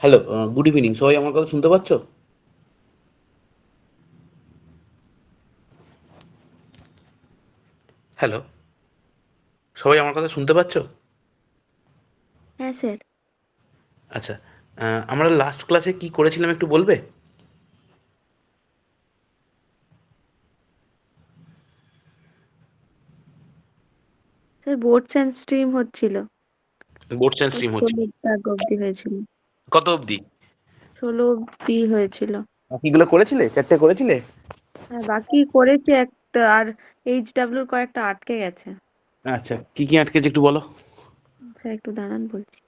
Hello, good evening. সবাই আমার কথা শুনতে পাচ্ছ? হ্যালো, সবাই আমার কথা শুনতে পাচ্ছ? হ্যাঁ স্যার। আচ্ছা, আমরা লাস্ট ক্লাসে কি করেছিলাম একটু বলবে? স্যার বোর্ডস অ্যান্ড স্ট্রিম হচ্ছিল। বোর্ডস অ্যান্ড ওই স্ট্রিম হচ্ছে। 16 দাগ অব্দি হয়েছিল। কত অবধি? 16 অব্দি হয়েছিল। বাকিগুলো করেছিলে? চারটে করেছিলে? হ্যাঁ, বাকি করেছি একটা, আর এইচডাব্লিউর কয়েকটা আটকে গেছে। আচ্ছা, কি কি আটকেছে একটু বলো। স্যার একটু দাঁড়ান বলছি।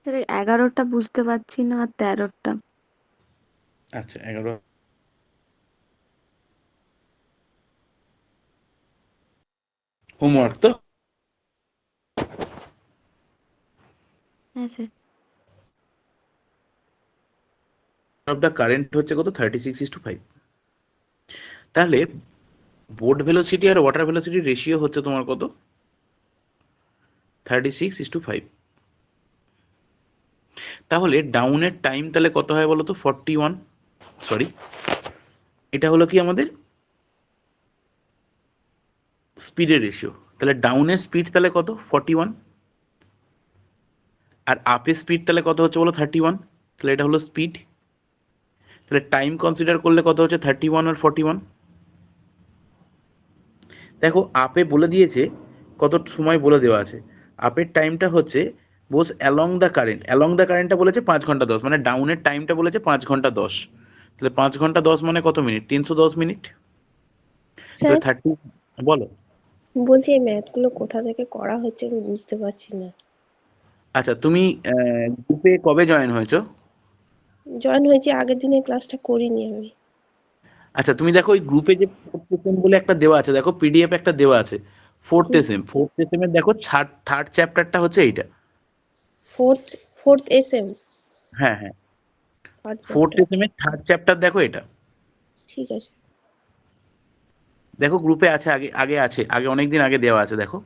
স্যার এই 11টা বুঝতে পারছি না, আর 13টা। আচ্ছা, 11 হোমওয়ার্ক তো? হ্যাঁ স্যার। অফটা কারেন্ট হচ্ছে কত? 36:5। তাহলে বোর্ড ভেলোসিটি আর ওয়াটার ভেলোসিটির রেশিও হচ্ছে তোমার কত? 36:5। তাহলে ডাউনের টাইম তাহলে কত হয় বলো তো? 41। সরি, এটা হলো কি আমাদের স্পিডের রেশিও। তাহলে ডাউনের স্পিড তাহলে কত? 41। আর আপের স্পিড তাহলে কত হচ্ছে বলো? 31। তাহলে এটা হলো স্পিড। তাহলে টাইম কনসিডার করলে কত হচ্ছে? 31 আর 41। দেখো, আপে বলে দিয়েছে কত সময় বলে দেওয়া আছে। আপের টাইমটা হচ্ছে Bose along the current. Along the কারেন্টটা বলেছে 5 ঘন্টা 10, মানে ডাউনের টাইমটা বলেছে 5 ঘন্টা 10। তাহলে 5 ঘন্টা 10 মানে কত মিনিট? 310 মিনিট। তাহলে স্যার 30। বলো। বলছি এই ম্যাথগুলো কোথা থেকে করা হচ্ছে আমি বুঝতে পারছি না। আচ্ছা, তুমি গ্রুপে কবে জয়েন হয়েছো? জয়েন হয়েছি, আগের দিনের ক্লাসটা করিনি আমি। আচ্ছা, তুমি দেখো ওই গ্রুপে যে ফোর্থ সেম বলে একটা দেওয়া আছে, দেখো পিডিএফ একটা দেওয়া আছে। ফোর্থ সেম এর দেখো থার্ড চ্যাপ্টারটা হচ্ছে এইটা। ফোর্থ ফোর্থ এসএম হ্যাঁ, হ্যাঁ। Third fourth chapter. সেম এর থার্ড চ্যাপ্টার দেখো এটা। ঠিক আছে। দেখো গ্রুপে আছে, আগে আগে আছে, আগে অনেকদিন আগে দেওয়া আছে দেখো।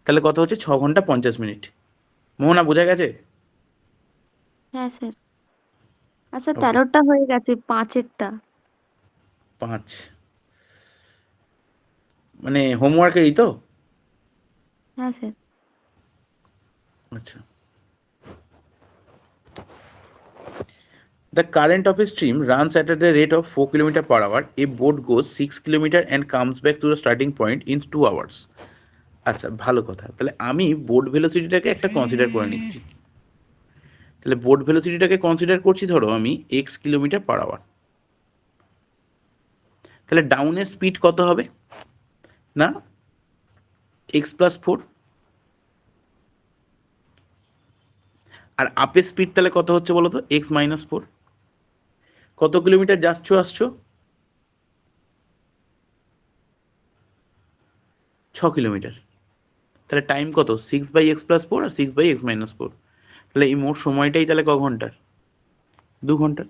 তাহলে কত হচ্ছে? 6 ঘন্টা 50 মিনিট। মোহনা, বোঝা গেছে? হ্যাঁ স্যার। আচ্ছা, ওকে। 13টা হয়ে গেছে, 5এরটা। 5 মানে হোমওয়ার্কেরই তো? হ্যাঁ স্যার। আচ্ছা। The current of a stream runs at the rate of 4 kilometer per hour. A boat goes 6 kilometer and comes back to the starting point in 2 hours. আচ্ছা, ভালো কথা। তাহলে আমি বোট ভেলোসিটিটাকে একটা কনসিডার করে নিচ্ছি। তাহলে বোট ভেলোসিটিটাকে কনসিডার করছি, ধরো আমি x কিলোমিটার/আওয়ার। তাহলে ডাউনের স্পিড কত হবে? না, x+4। আর আপের স্পিড তাহলে কত হচ্ছে বলো তো? x-4। কত কিলোমিটার যাচ্ছ আসছো? 6 কিলোমিটার। তাহলে টাইম কত? 6/x+4 আর 6/x-4। তাহলে এই মোট সময়টাই তাহলে ক ঘন্টার? 2 ঘন্টা।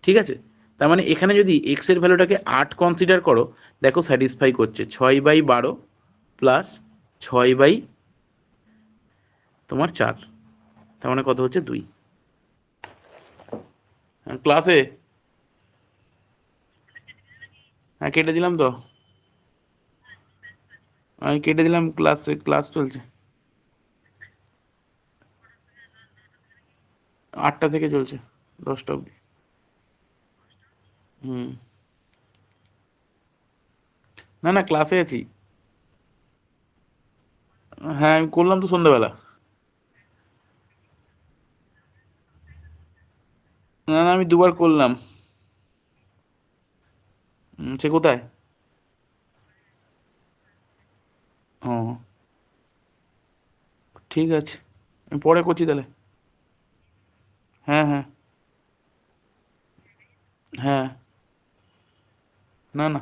ঠিক আছে। তার মানে এখানে যদি এক্স এর ভ্যালুটাকে 8 কনসিডার করো, দেখো স্যাটিসফাই করছে। 6/12 প্লাস 6 বাই তোমার 4, তার মানে কত হচ্ছে? 2। ক্লাসে হ্যাঁ কেটে দিলাম তো। আমি কেটে দিলাম, ক্লাস চলছে। 8টা থেকে চলছে 10টা অবধি। হুম। না না, ক্লাসে আছি। হ্যাঁ, আমি করলাম তো সন্ধ্যাবেলা। না না, আমি দুবার করলাম। সে কোথায়? ও, ঠিক আছে, আমি পরে করছি তাহলে। হ্যাঁ হ্যাঁ। হ্যাঁ। না না,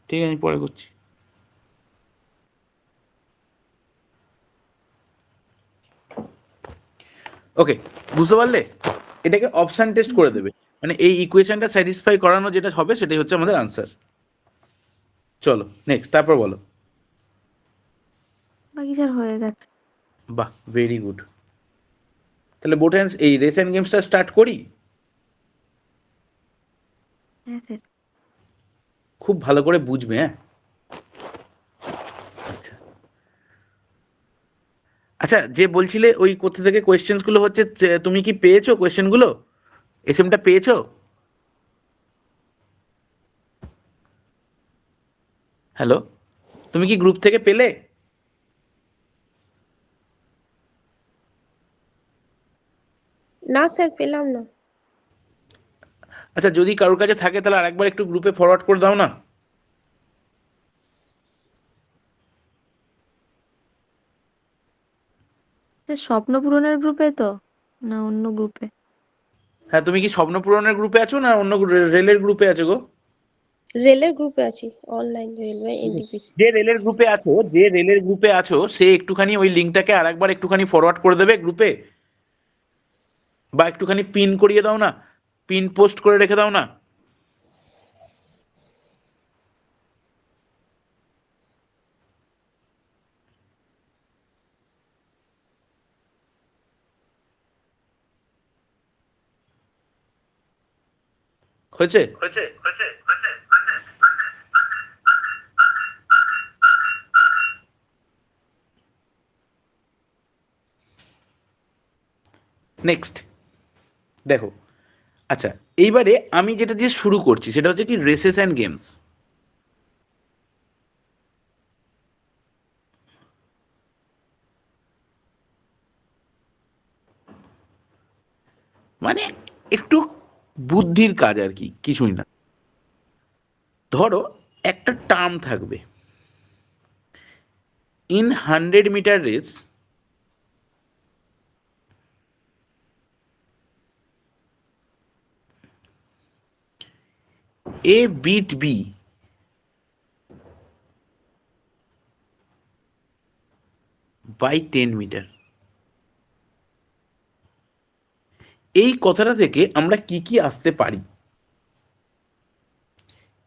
ঠিক আছে, আমি পরে করছি। ওকে, বুঝতে পারলে? এটাকে অপশন টেস্ট করে দেবে, মানে এই ইকুয়েশনটা স্যাটিসফাই করানো যেটা হবে সেটাই হচ্ছে আমাদের আনসার। চলো নেক্সট, তারপর বলো। বাকি স্যার হয়ে গেছে। বাহ, ভেরি গুড। তাহলে বোট অ্যান্ড এই রেস অ্যান্ড গেমসটা স্টার্ট করি। হ্যাঁ স্যার। খুব ভালো করে বুঝবে, হ্যাঁ। আচ্ছা আচ্ছা, যে বলছিলে ওই কোথা থেকে কোয়েশ্চেন্স গুলো হচ্ছে, তুমি কি পেয়েছো কোয়েশ্চেন গুলো? এসএমটা পেয়েছো? হ্যালো, তুমি কি গ্রুপ থেকে পেলে? না স্যার, পেলাম না। আচ্ছা, যদি কারোর কাছে থাকে তাহলে আরেকবার একটু গ্রুপে ফরওয়ার্ড করে দাও না। স্যার স্বপ্ন পূরণের গ্রুপে তো, না অন্য গ্রুপে? হ্যাঁ, তুমি কি স্বপ্ন পূরণের গ্রুপে আছো না অন্য রেলের গ্রুপে আছো গো? রেলের গ্রুপে আছি, অনলাইন রেলওয়ে এনটিপিসি। যে রেলের গ্রুপে আছো সে একটুখানি ওই লিঙ্কটাকে আরেকবার একটুখানি ফরওয়ার্ড করে দেবে গ্রুপে, বা একটুখানি পিন করিয়ে দাও না, পিন পোস্ট করে রেখে দাও না। হয়েছে? নেক্সট দেখো। আচ্ছা, এইবারে আমি যেটা দিয়ে শুরু করছি সেটা হচ্ছে কি রেসেস অ্যান্ড গেমস। মানে একটু বুদ্ধির কাজ আর কি, কিছুই না। ধরো একটা টার্ম থাকবে, in 100 meter race A beat B by 10 meter. এই কথাটা থেকে আমরা কি কি আসতে পারি?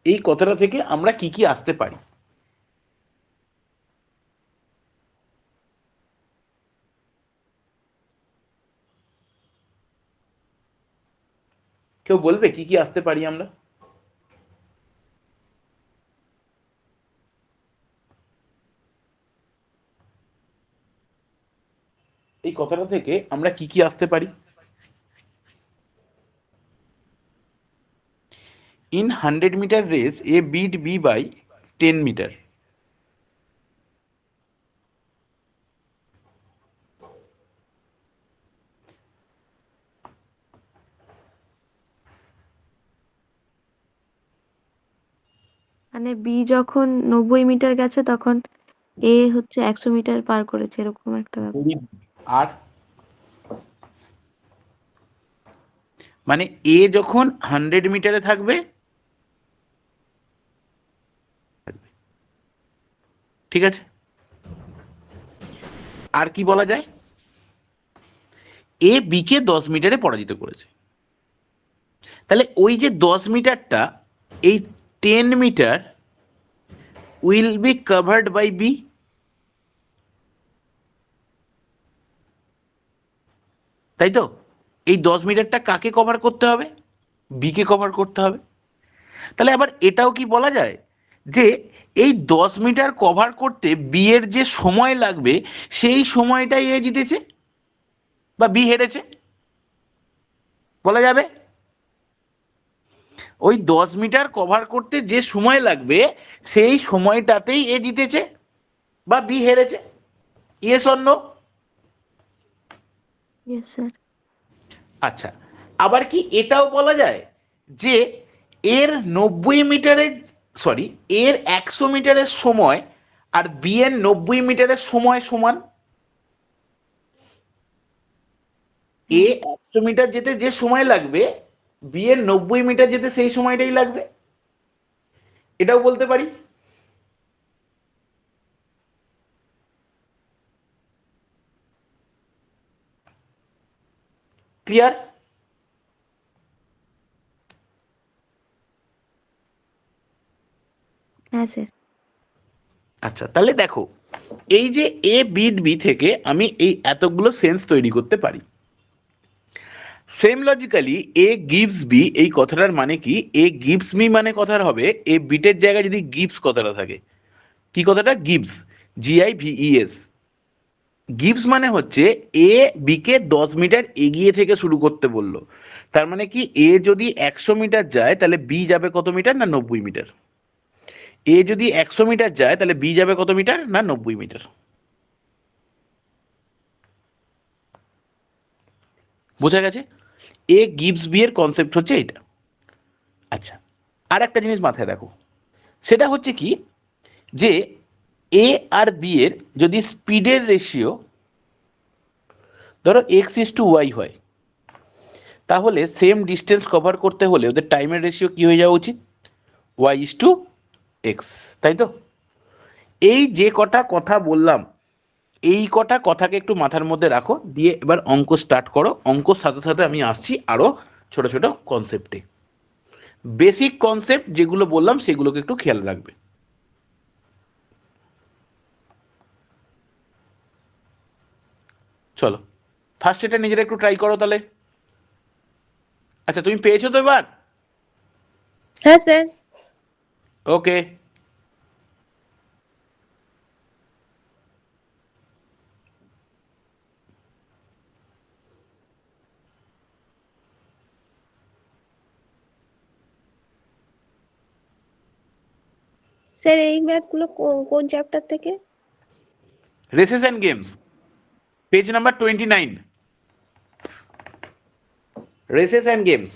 এই কথাটা থেকে আমরা কি কি আসতে পারি? কেউ বলবে কি কি আসতে পারি আমরা? এই কথাটা থেকে আমরা কি কি আসতে পারি? In 100 meter race A beat B by 10 meter. মানে বি যখন 90 মিটার গেছে তখন এ হচ্ছে 100 মিটার পার করেছে, এরকম একটা ব্যাপার। আর মানে এ যখন 100 মিটারে থাকবে, ঠিক আছে? আর কি বলা যায়? এ বি কে 10 মিটারে পরাজিত করেছে। তাহলে ওই যে 10 মিটারটা, এই 10 meter will be covered by B. তাই তো? এই 10 মিটারটা কাকে কভার করতে হবে? বি কে কভার করতে হবে। তাহলে আবার এটাও কি বলা যায় যে এই 10 মিটার কভার করতে বি এর যে সময় লাগবে সেই সময়টাই এ জিতেছে বা বি হেরেছে? বলা যাবে? ওই 10 মিটার কভার করতে যে সময় লাগবে সেই সময়টাতেই এ জিতেছে বা বি হেরেছে। Yes or no? Yes sir. আচ্ছা, আবার কি এটাও বলা যায় যে এর 90 মিটারের, সরি, এর 100 মিটারের সময় আর বি এর 90 মিটারের সময় সমান? এ 100 মিটার যেতে যে সময় লাগবে বি এর 90 মিটার যেতে সেই সময়টাই লাগবে, এটাও বলতে পারি। ক্লিয়ার? হ্যাঁ স্যার। আচ্ছা, তাহলে দেখো এই যে এ বিট বি থেকে আমি এই এতগুলো সেন্স তৈরি করতে পারি। সেম লজিক্যালি এ গিভস বি এই কথাটার মানে কি, এ গিভস মি মানে কথার হবে এ বিটের জায়গায় যদি গিভস কথাটা থাকে। কি কথাটা? Gives, GIVES। গিভস মানে হচ্ছে এ বি কে 10 মিটার এগিয়ে থেকে শুরু করতে বললো। তার মানে কি এ যদি 100 মিটার যায় তাহলে বি যাবে কত মিটার? না 90 মিটার। এ যদি 100 মিটার যায় তাহলে বি যাবে কত মিটার? না 90 মিটার। বোঝা গেছে? এ গিভস বি এর কনসেপ্ট হচ্ছে এটা। আচ্ছা, আর একটা জিনিস মাথায় রাখো, সেটা হচ্ছে কি যে এ আর বি এর যদি স্পিডের রেশিও ধরো x:y হয়, তাহলে সেম ডিস্টেন্স কভার করতে হলে ওদের টাইমের রেশিও কি হয়ে যাওয়া উচিত? y:x, তাই তো? এই যে কটা কথা বললাম এই কটা কথাকে একটু মাথার মধ্যে রাখো, দিয়ে এবার অঙ্ক স্টার্ট করো। অঙ্কর সাথে সাথে আমি আসছি আরো ছোট ছোট কনসেপ্টে। বেসিক কনসেপ্ট যেগুলো বললাম সেগুলোকে একটু খেয়াল রাখবে। চলো ফার্স্ট এটা নিজেরা একটু ট্রাই করো তাহলে। আচ্ছা, তুমি পেয়েছো তো এবার? হ্যাঁ স্যার। ওকে। স্যার এই ম্যাথগুলো কোন চ্যাপ্টার থেকে? Races and games, page number 29। Races and games.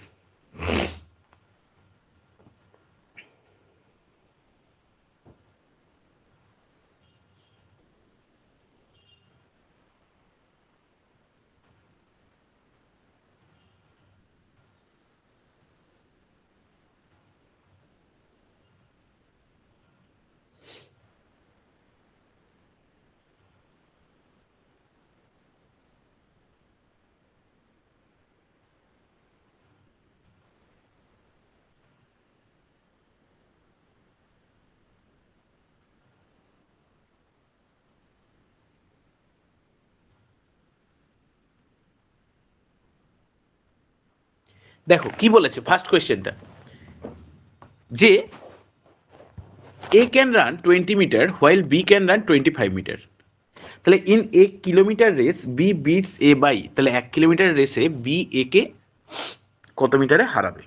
দেখো কি বলেছে ফার্স্ট কোয়েশ্চেনটা, যে A can run 20 meter while B can run 25 meter. তাহলে in 1 kilometer race B beats A by, তাহলে 1 কিলোমিটার রেসে B A কে কত মিটারে হারাবে?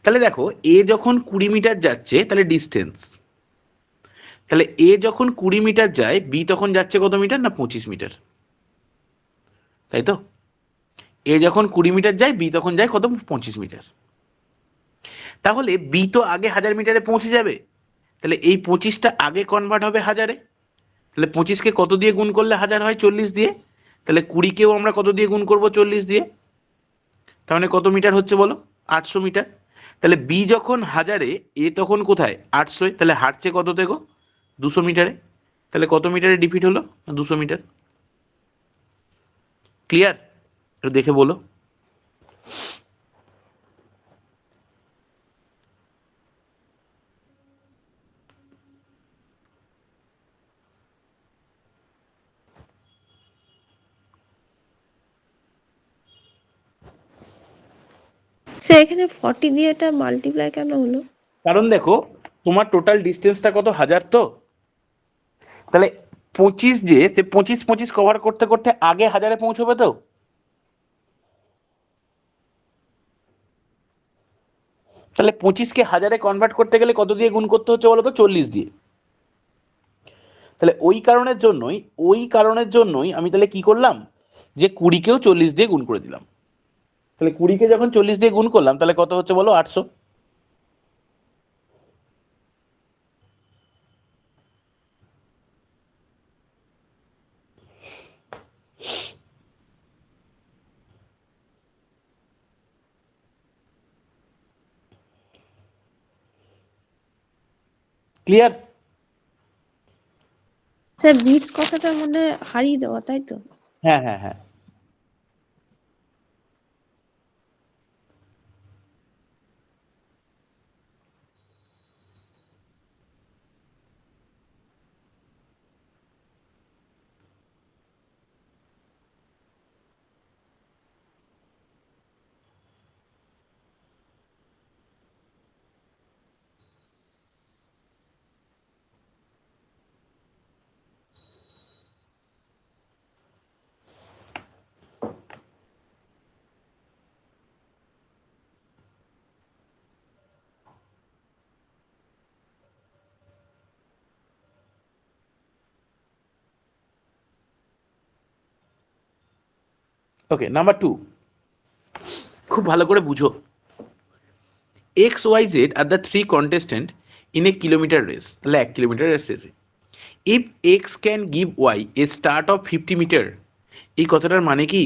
তাহলে দেখো এ যখন 20 মিটার যাচ্ছে তাহলে ডিস্টেন্স, তাহলে এ যখন 20 মিটার যায় বি তখন যাচ্ছে কত মিটার? না 25 মিটার, তাই তো? এ যখন 20 মিটার যায় বি তখন যায় কত? 25 মিটার। তাহলে বি তো আগে 1000 মিটারে পৌঁছে যাবে, তাহলে এই 25টা আগে কনভার্ট হবে 1000-এ। তাহলে 25কে কত দিয়ে গুণ করলে 1000 হয়? 40 দিয়ে। তাহলে 20কেও আমরা কত দিয়ে গুণ করব? 40 দিয়ে। তাহলে কত মিটার হচ্ছে বলো? 800 মিটার। তাহলে বি যখন 1000-এ এ তখন কোথায়? 800-এ। তাহলে হাঁটছে কত থেকে? 200 মিটারে। তাহলে কত মিটারে ডিফিট হলো? 200 মিটার। ক্লিয়ার? একটু দেখে বলো। স্যার এখানে 40 দিয়ে এটা মাল্টিপ্লাই কেন হলো? কারণ দেখো তোমার টোটাল ডিস্টেন্সটা কত? 1000 তো। তাহলে 25 যে সে 25 কভার করতে করতে আগে 1000-এ পৌঁছবে তো। তাহলে 25কে 1000-এ কনভার্ট করতে গেলে কত দিয়ে গুণ করতে হচ্ছে বলো তো? 40 দিয়ে। তাহলে ওই কারণের জন্যই আমি তাহলে কি করলাম, যে 20কেও 40 দিয়ে গুণ করে দিলাম। তাহলে 20কে যখন 40 দিয়ে গুণ করলাম তাহলে কত হচ্ছে বলো? 800। ক্লিয়ার? স্যার বিটস কথাটা মানে হারিয়ে দেওয়া, তাই তো? হ্যাঁ হ্যাঁ হ্যাঁ। ওকে, নাম্বার 2, খুব ভালো করে বুঝো। X Y Z are the 3 contestant in a kilometer race. তাহলে 1 কিলোমিটার রেস শেষে if X can give Y a start of 50 meter, এই কথাটার মানে কি,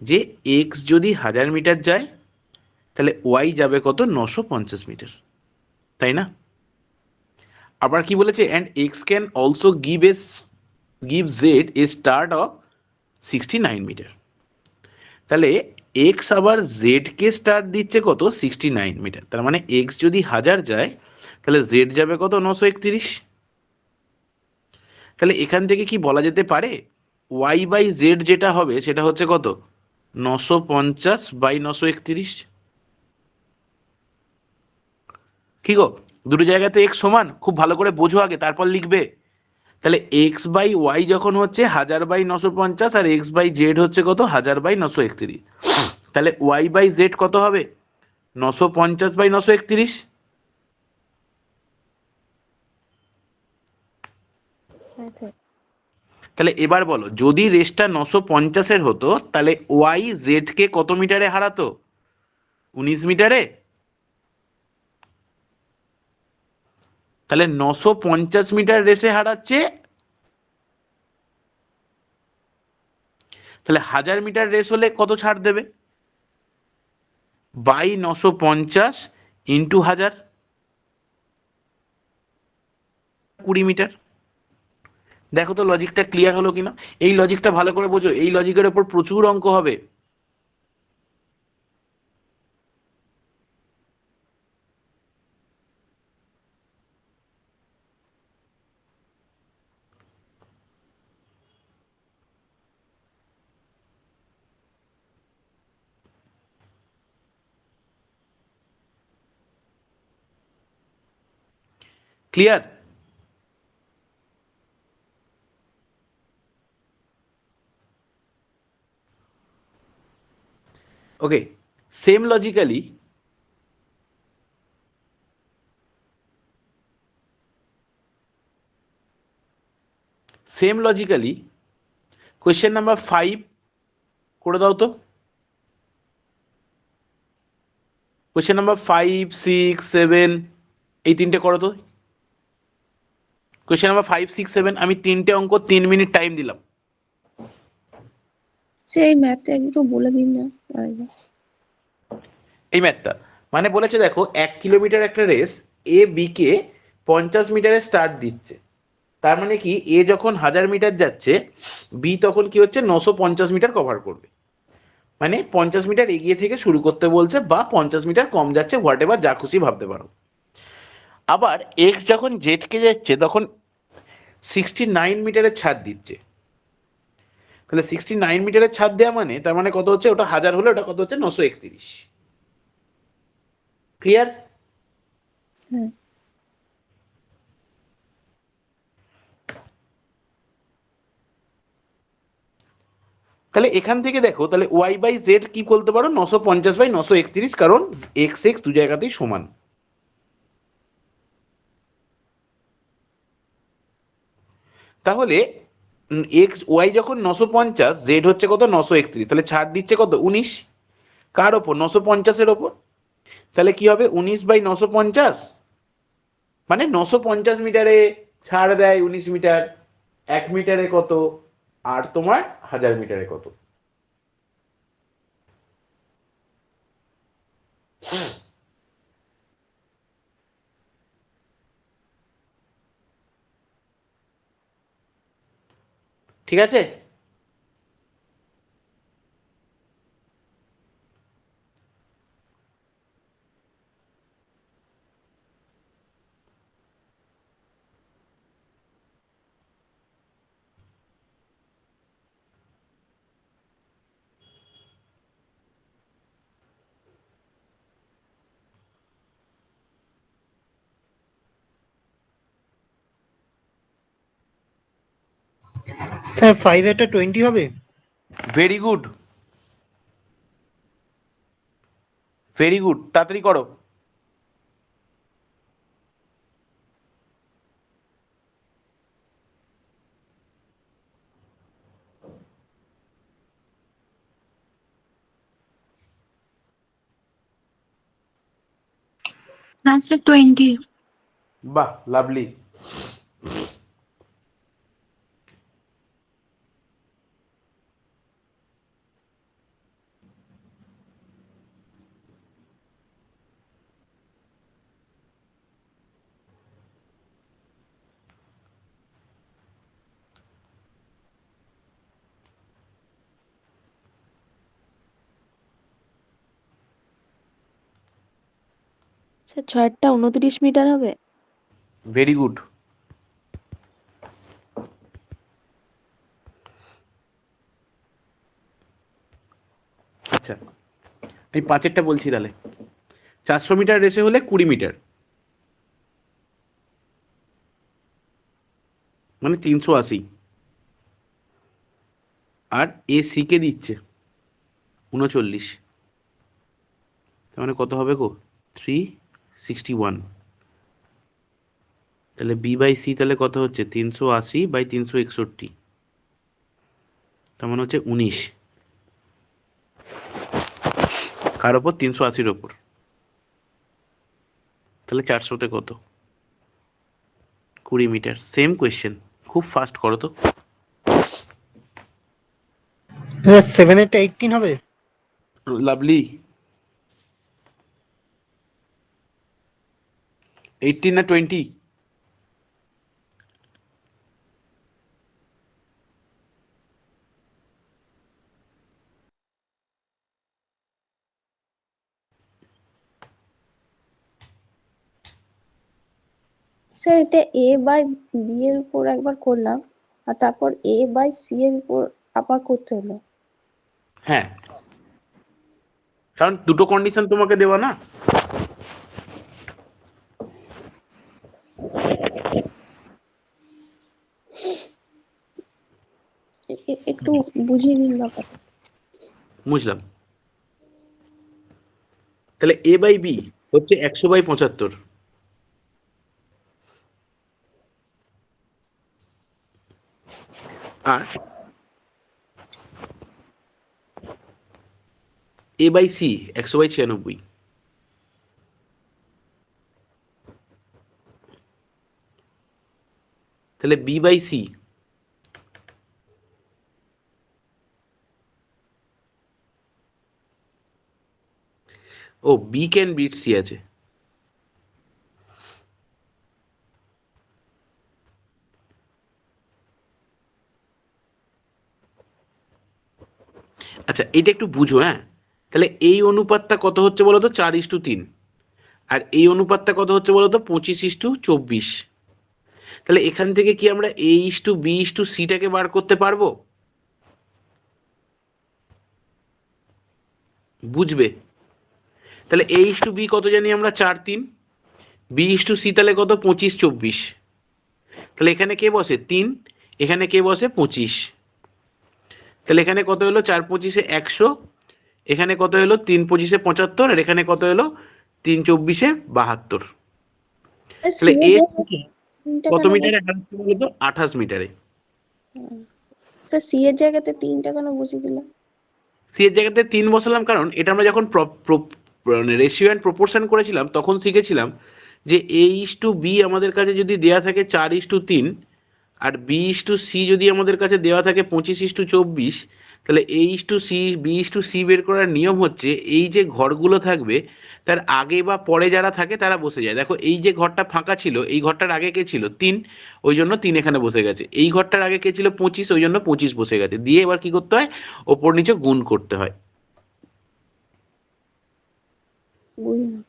যে এক্স যদি 1000 মিটার যায় তাহলে ওয়াই যাবে কত? 950 মিটার, তাই না? আবার কি বলেছে? And X can also give Z a start of 69 meter. তাহলে এক্স আবার জেড কে স্টার্ট দিচ্ছে কত? 69 মিটার। তার মানে এক্স যদি 1000 যায় তাহলে জেড যাবে কত? 931। তাহলে এখান থেকে কি বলা যেতে পারে, ওয়াই বাই জেড যেটা হবে সেটা হচ্ছে কত? 950 বাই 931। কি গো, দুটো জায়গাতে এক্স সমান, খুব ভালো করে বোঝো আগে তারপর লিখবে। তাহলে এক্স বাই ওয়াই যখন হচ্ছে 1000 বাই 950, আর এক্স বাই জেড হচ্ছে কত? 1000 বাই 931। তাহলে ওয়াই বাই জেড কত হবে? 950 বাই 931। হ্যাঁ স্যার। তাহলে এবার বলো, যদি রেসটা 950-এর হতো তাহলে ওয়াই জেড কে কত মিটারে হারাতো? 19 মিটারে। তাহলে 950 মিটার রেসে হারাচ্ছে, তাহলে 1000 মিটার রেস হলে কত ছাড় দেবে? By 950 into 1000, 20 meter. দেখো তো লজিকটা ক্লিয়ার হলো কিনা? এই লজিকটা ভালো করে বোঝো, এই লজিকের ওপর প্রচুর অঙ্ক হবে। ক্লিয়ার? ওকে, সেম লজিক্যালি কোয়েশ্চেন নাম্বার 5 করে দাও তো। কোয়েশ্চেন নাম্বার 5, 6, 7 এই তিনটে করো তো। কোয়েশ্চেন নাম্বার 5, 6, 7, আমি তিনটে অঙ্ক 3 মিনিট টাইম দিলাম। সেই ম্যাথটা একটু বলে দিন না আরেকবার। এই ম্যাথটা মানে বলেছে, দেখো 1 কিলোমিটার একটা রেস, এ বি কে 50 মিটারে স্টার্ট দিচ্ছে। তার মানে কি, এ যখন 1000 মিটার যাচ্ছে, বি তখন কি হচ্ছে? 950 মিটার কভার করবে। মানে 50 মিটার এগিয়ে থেকে শুরু করতে বলছে, বা 50 মিটার কম যাচ্ছে, হোয়াট এভার, যা খুশি ভাবতে পারো। আবার এক্স যখন জেড কে যাচ্ছে তখন 69 মিটারের ছাড় দিচ্ছে। তাহলে 69 মিটারের ছাড় দেওয়া মানে, তার মানে কত হচ্ছে? ওটা 1000 হলে ওটা কত হচ্ছে? 931। ক্লিয়ার? হ্যাঁ। তাহলে এখান থেকে দেখো, তাহলে ওয়াই বাই জেড কি বলতে পারো, 950/931, কারণ এক্স এক্স দু জায়গাতেই সমান। তাহলে এক্স ওয়াই যখন 950, জেড হচ্ছে কত 931, তাহলে ছাড় দিচ্ছে কত 19, কার ওপর 950-এর ওপর। তাহলে কি হবে 19/950, মানে 950 মিটারে ছাড় দেয় 19 মিটার, 1 মিটারে কত, আর তোমার 1000 মিটারে কত। ঠিক আছে। স্যার 5 এটা 20 হবে? ভেরি গুড, ভেরি গুড, তাড়াতাড়ি করো। Answer 20. বাহ, লাভলি। আচ্ছা 6টা 29 মিটার হবে। Very good. আচ্ছা, আমি 5-এরটা বলছি তাহলে। 400 মিটার রেসে হলে 20 মিটার, মানে 380, আর এ সি কে দিচ্ছে 39, তার মানে কত হবে গো, 361। তাহলে বি বাই সি তাহলে কত হচ্ছে, 380/361, তার মানে হচ্ছে 19, কার ওপর 380-র ওপর। তাহলে 400-তে কত, 20 মিটার। সেম কোয়েশ্চেন, খুব ফাস্ট করো তো। স্যার 7 এটা 18 হবে? লাভলি। 18 না 20? স্যার এটা এ বাই বি এর উপর একবার করলাম, আর তারপর এ বাই সি এর উপর আবার করতে হলো। হ্যাঁ, কারণ দুটো কন্ডিশন তোমাকে দেওয়া না। একটু বুঝিয়ে দিন ব্যাপারটা। বুঝলাম। তাহলে এ বাই বি হচ্ছে 100/75, আর এ বাই সি 100/96। তাহলে বি বাই সি, ও বি ক্যান বিট সি আছে। আচ্ছা, এটা একটু বুঝো, হ্যাঁ। তাহলে এই অনুপাতটা কত হচ্ছে বলো তো, 4:3, আর এই অনুপাতটা কত হচ্ছে বলো তো, 25:24। তাহলে এখান থেকে কি আমরা A/B/Cটাকে বার করতে পারবো? বুঝবে। তাহলে A/B কত জানি আমরা, 4:3, B/C তাহলে কত, 25:24। তাহলে এখানে কে বসে 3, এখানে কে বসে 25। তাহলে এখানে কত হলো 4 25 100, এখানে কত হলো 3 25 75, আর এখানে কত হলো 3 24 72। তাহলে সি এর এ জায়গায় থেকে তিনটা কত কেন মিটারে হাঁটছে বলতো? 28 মিটারে। স্যার সি এর জায়গাতে তিনটা কেন বসিয়ে দিলাম? সি এর জায়গাতে 3 বসালাম কারণ এটা আমরা যখন রেশিও অ্যান্ড প্রপোর্শন করেছিলাম তখন শিখেছিলাম যে এ ইস টু বি আমাদের কাছে যদি দেয়া থাকে 4:3, আর বি ইস টু সি যদি আমাদের কাছে দেওয়া থাকে 25:24, তাহলে A is to C B is to C বের করার নিয়ম হচ্ছে এই যে ঘরগুলো থাকবে তার আগে বা পরে যারা থাকে তারা বসে যায়। দেখো এই যে ঘরটা ফাঁকা ছিল, এই ঘরটার আগে কে ছিল? 3, ওই জন্য 3 এখানে বসে গেছে। এই ঘরটার আগে কে ছিল? 25, ওই জন্য 25 বসে গেছে। দিয়ে এবার কি করতে হয়? ওপর নিচে গুণ করতে হয়। বুঝলাম।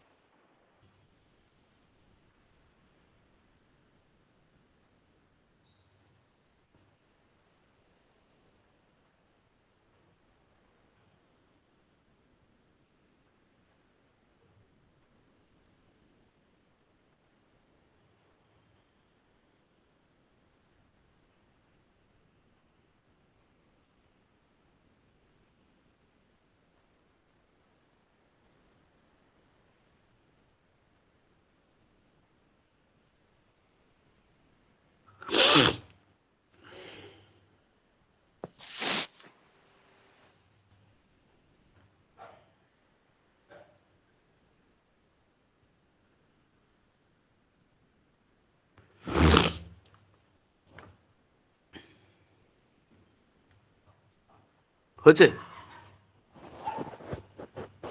হচ্ছে?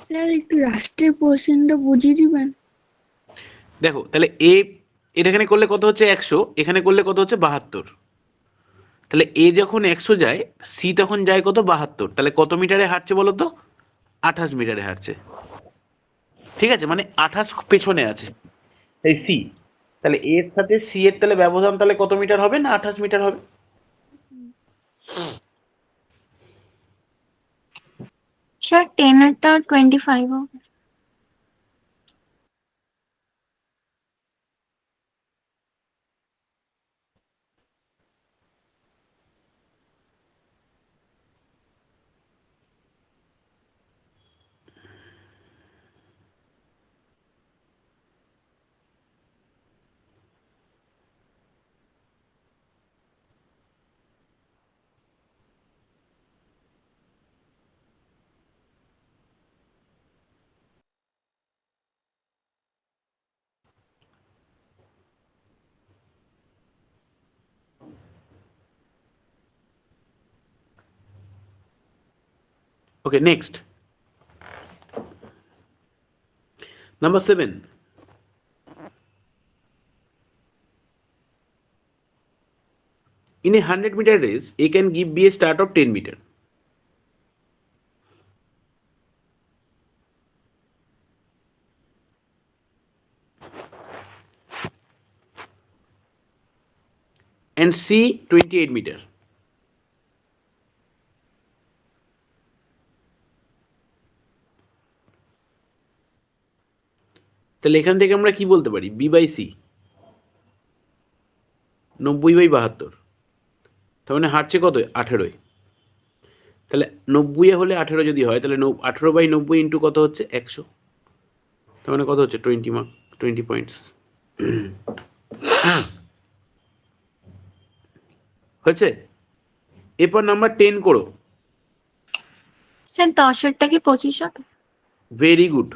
স্যার একটু লাস্টের পোর্শনটা বুঝিয়ে দিবেন? দেখো তাহলে এটা এখানে করলে কত হচ্ছে? 100, এখানে করলে কত হচ্ছে? 72। তাহলে এ যখন 100 যায়, সি তখন যায় কত? 72। তাহলে কত মিটারে হাঁটছে বলো তো? 28 মিটারে হাঁটছে। ঠিক আছে, মানে 28 পেছনে আছে এই সি। তাহলে এর সাথে সি এর তাহলে ব্যবধান তাহলে কত মিটার হবে? না 28 মিটার হবে। স্যার 10 এরটা 25 হবে। Okay, next. Number 7. In a 100-meter race, A can give B a start of 10 meter. And C 28 meter. তাহলে এখান থেকে আমরা কি বলতে পারি? B by C 90/72। তার মানে হাঁটছে কত? 18। তাহলে 90 হলে 18 যদি হয় তাহলে 18/90 ইন্টু কত হচ্ছে? 100। তার মানে কত হচ্ছে? 20 মার্ক, 20 পয়েন্টস। হয়েছে? এরপর নাম্বার 10 করো। স্যার 10 এরটা কি 25 হবে? Very good.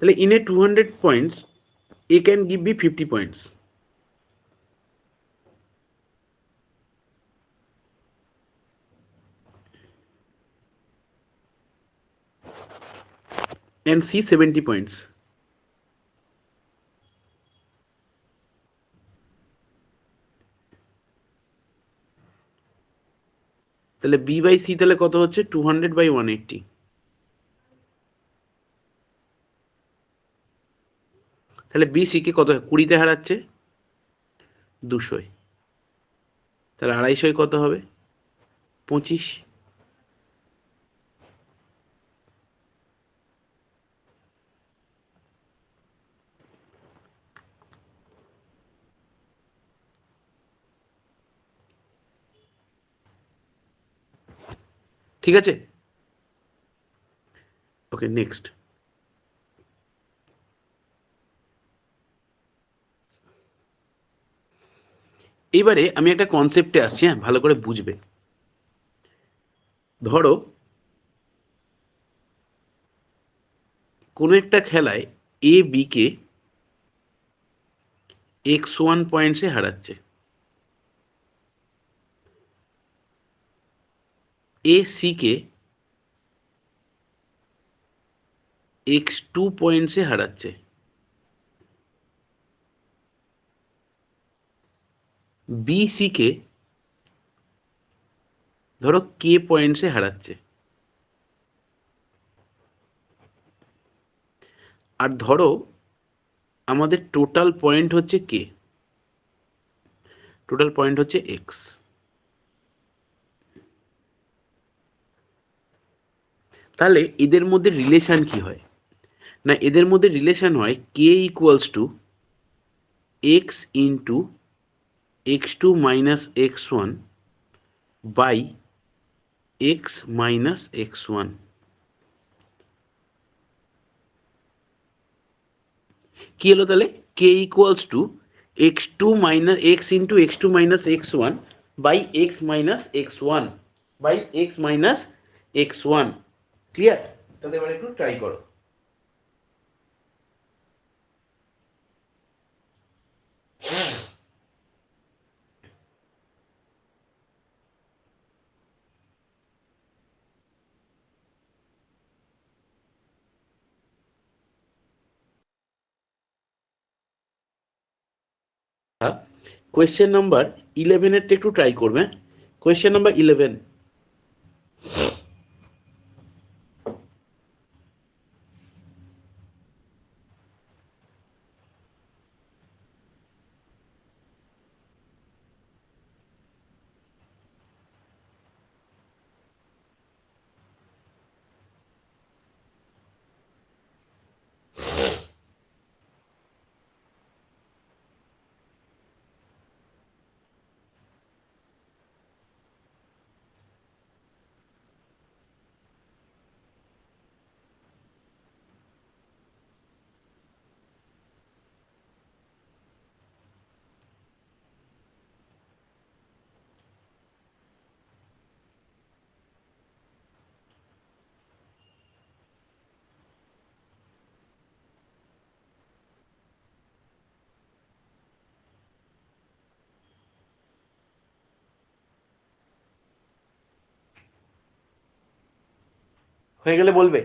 তাহলে in A 200 points A can give B 50 points। and C 70 points। তাহলে B বাই C তাহলে কত হচ্ছে 200 বাই 180। তাহলে B C কে কত 20তে হারাচ্ছে 200। তাহলে 250 কত হবে 25। ঠিক আছে, ওকে নেক্সট। এবারে আমি একটা কনসেপ্টে আসছি, হ্যাঁ ভালো করে বুঝবে। ধরো কোনো একটা খেলায় এ বি কে x1 পয়েন্টসে হারাচ্ছে, এ সি কে x2 পয়েন্টসে হারাচ্ছে, বি সি কে ধরো কে পয়েন্টসে হারাচ্ছে, আর ধরো আমাদের টোটাল পয়েন্ট হচ্ছে কে, টোটাল পয়েন্ট হচ্ছে এক্স। তাহলে এদের মধ্যে রিলেশন কি হয় না, এদের মধ্যে রিলেশন হয় K equals to X into x2 minus x1 by X minus x1। কি হলো তাহলে K equals to x2 minus X into x2 minus x1 by X minus x1 by X minus x1। Clear? তাহলে এবার একটু try করো। Question number 11 একটু try করবে। Question number 11। হয়ে গেলে বলবে।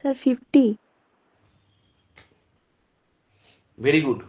স্যার 50। Very good.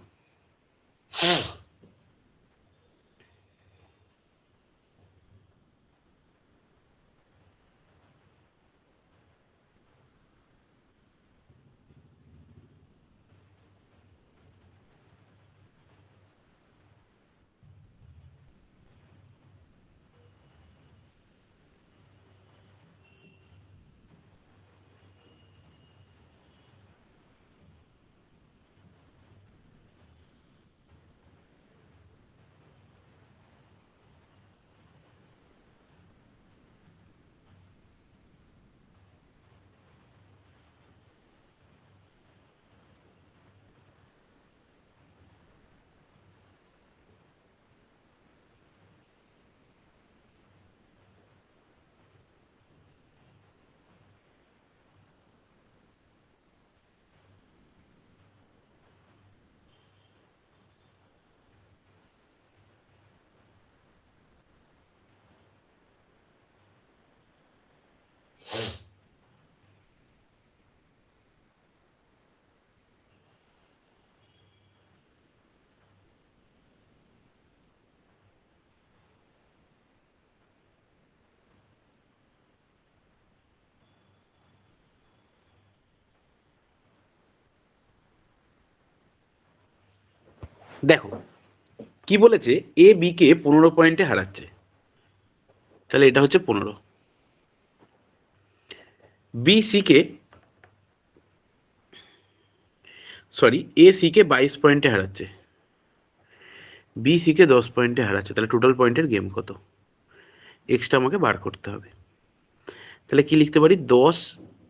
দেখো কি বলেছে, এ বি কে 15 পয়েন্টে হারাচ্ছে, তাহলে এটা হচ্ছে 15। বি সি কে এ সি কে 22 পয়েন্টে হারাচ্ছে, বি সি কে 10 পয়েন্টে হারাচ্ছে, তাহলে টোটাল পয়েন্টের গেম কত, এক্সটা আমাকে বার করতে হবে। তাহলে কি লিখতে পারি, 10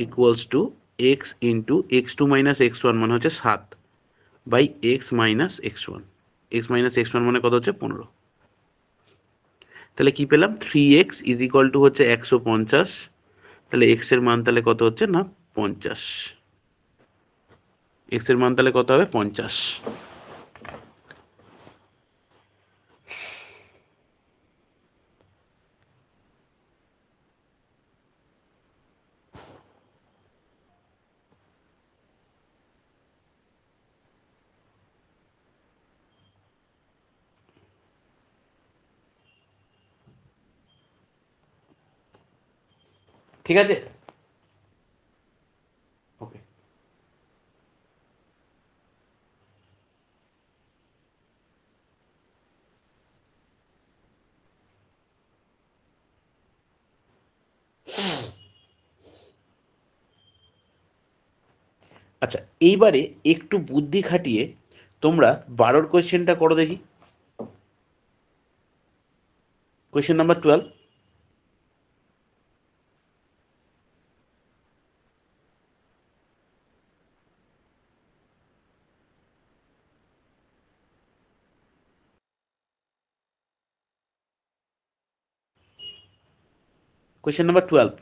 equals to X into X two minus X one মানে হচ্ছে 7 by X minus X one, X minus X one মানে কত হচ্ছে 15। তাহলে কি পেলাম, 3x ইজ ইকুয়াল টু হচ্ছে 150, তাহলে এক্স এর মান তাহলে কত হচ্ছে না 50, এক্স এর মান তাহলে কত হবে 50। ঠিক আছে, ওকে। আচ্ছা এইবারে একটু বুদ্ধি খাটিয়ে তোমরা 12 কোয়েশ্চেনটা করো দেখি, কোয়েশ্চেন নাম্বার 12। Question number 12।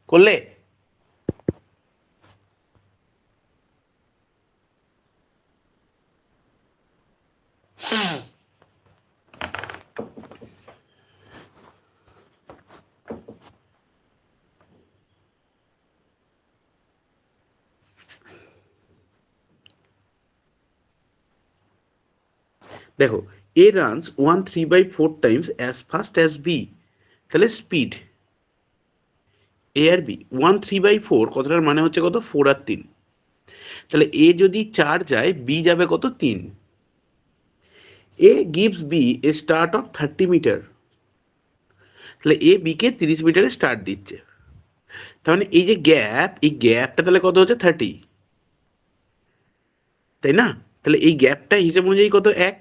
করলে? দেখো, A runs 1/3/4 times as fast as B, তাহলে স্পিড এ আর বি 1/3/4 কথাটার মানে হচ্ছে কত, 4 আর 3, তাহলে এ যদি 4 যায় বি যাবে কত 3। A gives B a start of 30 metre, তাহলে এ বি কে 30 মিটারে স্টার্ট দিচ্ছে, তার মানে এই যে গ্যাপ, এই গ্যাপটা তাহলে কত হচ্ছে 30, তাই না? তাহলে এই গ্যাপটা হিসেব অনুযায়ী কত, 1,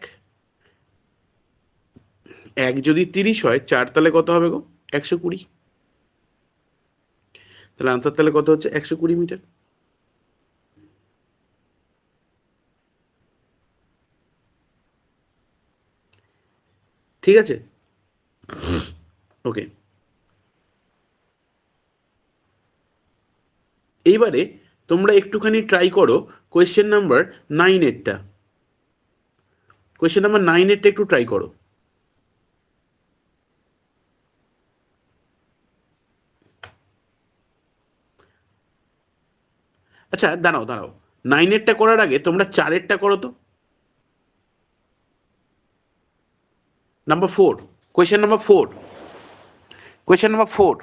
1 যদি 30 হয় 4 তাহলে কত হবে গো, 120, তাহলে আনসার তাহলে কত হচ্ছে 120 মিটার। ঠিক আছে, ওকে। এইবারে তোমরা একটুখানি ট্রাই করো কোয়েশ্চেন নাম্বার 9-এরটা, কোয়েশ্চেন নাম্বার 9-এরটা একটু ট্রাই করো। আচ্ছা দাঁড়াও দাঁড়াও, 9-এরটা করার আগে তোমরা 4-এরটা করো তো। Number 4, question number 4, question number 4।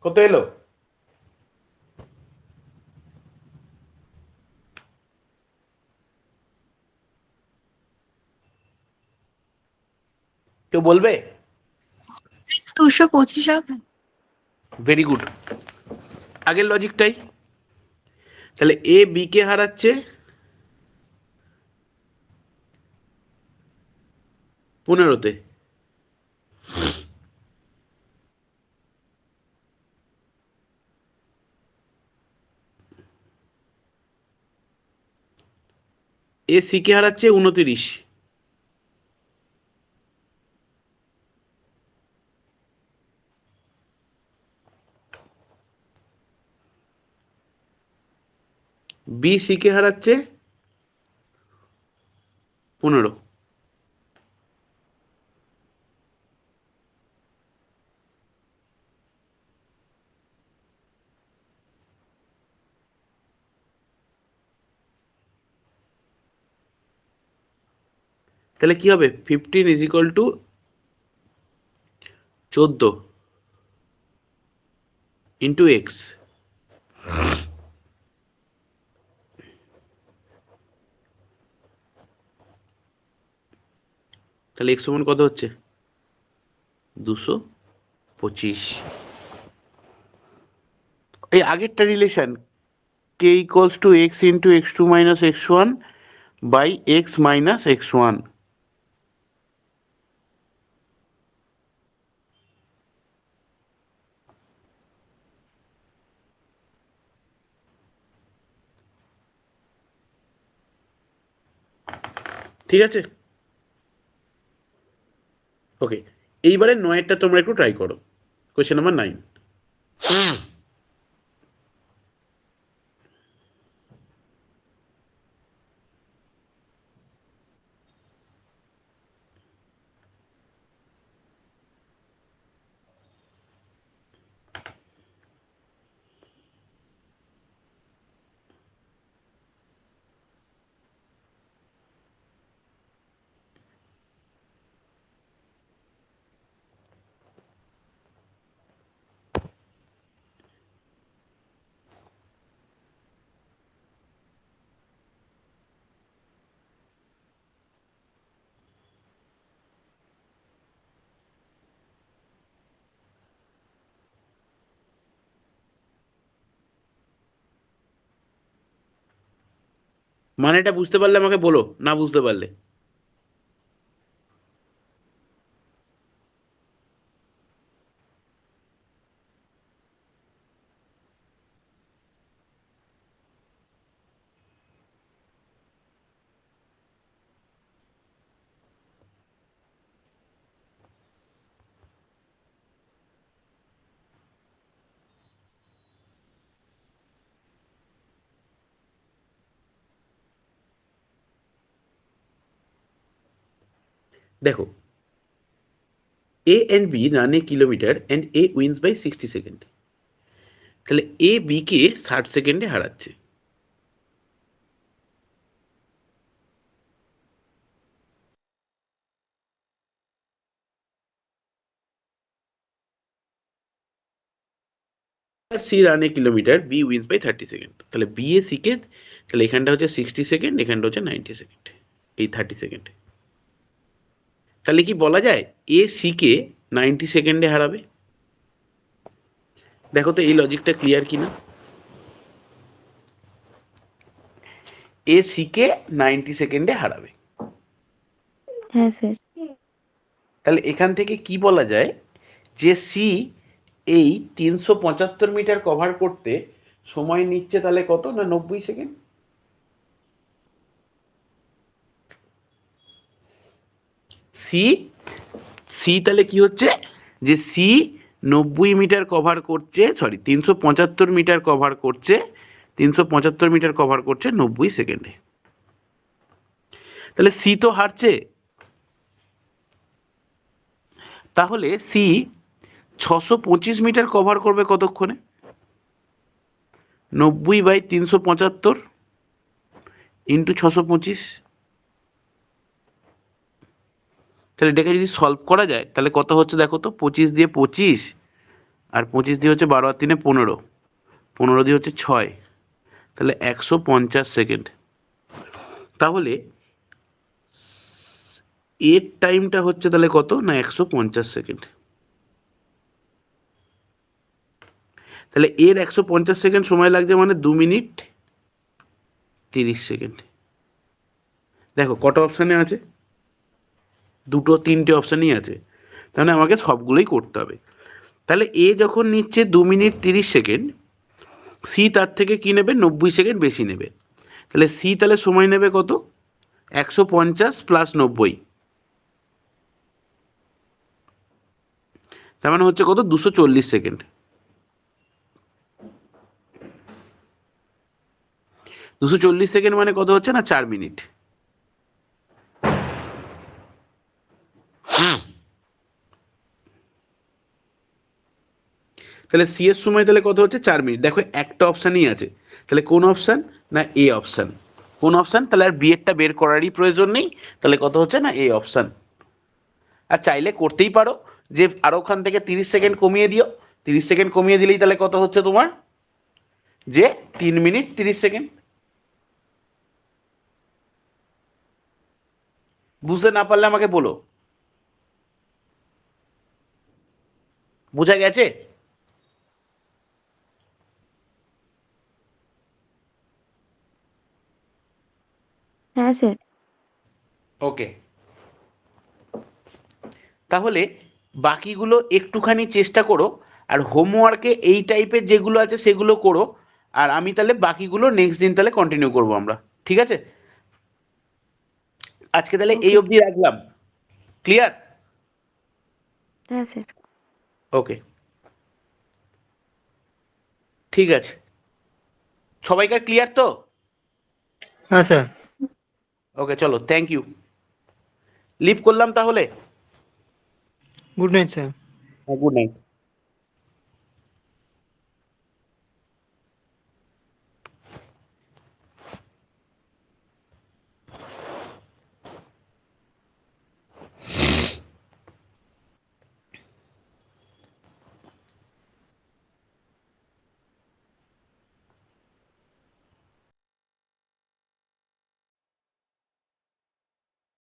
কত এলো? কেউ বলবে? 225 হবে। ভেরি গুড, আগের লজিকটাই। তাহলে এ বি কে হারাচ্ছে 15-তে, এ সি কে হারাচ্ছে 29, বি সি কে হারাচ্ছে 15। তাহলে কি হবে? 15 is equal to 14 into X. তাহলে এক্স সমান কত হচ্ছে? 225। এই আগেরটা রিলেশন কে equals to X into X two minus X one by X minus X one. ঠিক আছে, ওকে। এইবারে 9-এরটা তোমরা একটু ট্রাই করো, কোয়েশ্চেন নাম্বার 9। মানেটা বুঝতে পারলে আমাকে বলো, না বুঝতে পারলে। দেখো, A and B run a kilometer and A wins by 60 second. তাহলে এ বি কে 60 সেকেন্ডে হারাচ্ছে। C run a kilometer, B wins by 30 second. তাহলে বি এ সিকে, তাহলে এখানটা হচ্ছে 60 সেকেন্ড, এখানটা হচ্ছে 90 সেকেন্ড, এই 30 সেকেন্ড। তাহলে কি বলা যায় এ সিকে 90 সেকেন্ডে হারাবে? দেখো তো এই লজিকটা ক্লিয়ার কিনা। এ সিকে 90 সেকেন্ডে হারাবে। হ্যাঁ স্যার। তাহলে এখান থেকে কি বলা যায় যে সি এই 375 মিটার কভার করতে সময় নিচ্ছে তাহলে কত, না 90 সেকেন্ড। সি সি তাহলে কি হচ্ছে যে সি 90 মিটার কভার করছে, সরি 375 মিটার কভার করছে, 375 মিটার কভার করছে 90 সেকেন্ডে। তাহলে সি তো হারছে, তাহলে সি 625 মিটার কভার করবে কতক্ষণে? 90/375 ইন্টু 625। তাহলে এটাকে যদি সলভ করা যায় তাহলে কত হচ্ছে দেখো তো, 25 দিয়ে 25 আর 25 দিয়ে হচ্ছে 12 আর 3 15, 15 দিয়ে হচ্ছে 6, তাহলে 150 সেকেন্ড। তাহলে এর টাইমটা হচ্ছে তাহলে কত, না 150 সেকেন্ড। তাহলে এর 150 সেকেন্ড সময় লাগছে, মানে 2 মিনিট 30 সেকেন্ড। দেখো কটা অপশানে আছে, দুটো তিনটে অপশানই আছে, তাহলে আমাকে সবগুলোই করতে হবে। তাহলে এ যখন নিচ্ছে 2 মিনিট 30 সেকেন্ড, সি তার থেকে কি নেবে, 90 সেকেন্ড বেশি নেবে। তাহলে সি তাহলে সময় নেবে কত, 150 প্লাস 90, তার মানে হচ্ছে কত, 240 সেকেন্ড। 240 সেকেন্ড মানে কত হচ্ছে, না 4 মিনিট। তাহলে সি এর সময় তাহলে কত হচ্ছে, 4 মিনিট। দেখো একটা অপশানই আছে, তাহলে কোন অপশান, না এ অপশান। কোন অপশান, তাহলে আর বি এরটা বের করারই প্রয়োজন নেই, তাহলে কত হচ্ছে, না এ অপশান। আর চাইলে করতেই পারো যে আর ওখান থেকে 30 সেকেন্ড কমিয়ে দিও, 30 সেকেন্ড কমিয়ে দিলেই তাহলে কত হচ্ছে তোমার, যে 3 মিনিট 30 সেকেন্ড। বুঝতে না পারলে আমাকে বলো। বোঝা গেছে? হ্যাঁ স্যার। ওকে, তাহলে বাকিগুলো একটুখানি চেষ্টা করো, আর হোমওয়ার্কে এই টাইপের যেগুলো আছে সেগুলো করো, আর আমি তাহলে বাকিগুলো নেক্সট দিন তাহলে কন্টিনিউ করবো আমরা, ঠিক আছে? আজকে তাহলে এই ওকে। অবধি রাখলাম। ক্লিয়ার? হ্যাঁ স্যার। ওকে, ঠিক আছে। সবাইকার ক্লিয়ার তো? হ্যাঁ স্যার। ওকে, চলো, থ্যাংক ইউ। লিভ করলাম তাহলে। Good night sir. Good night.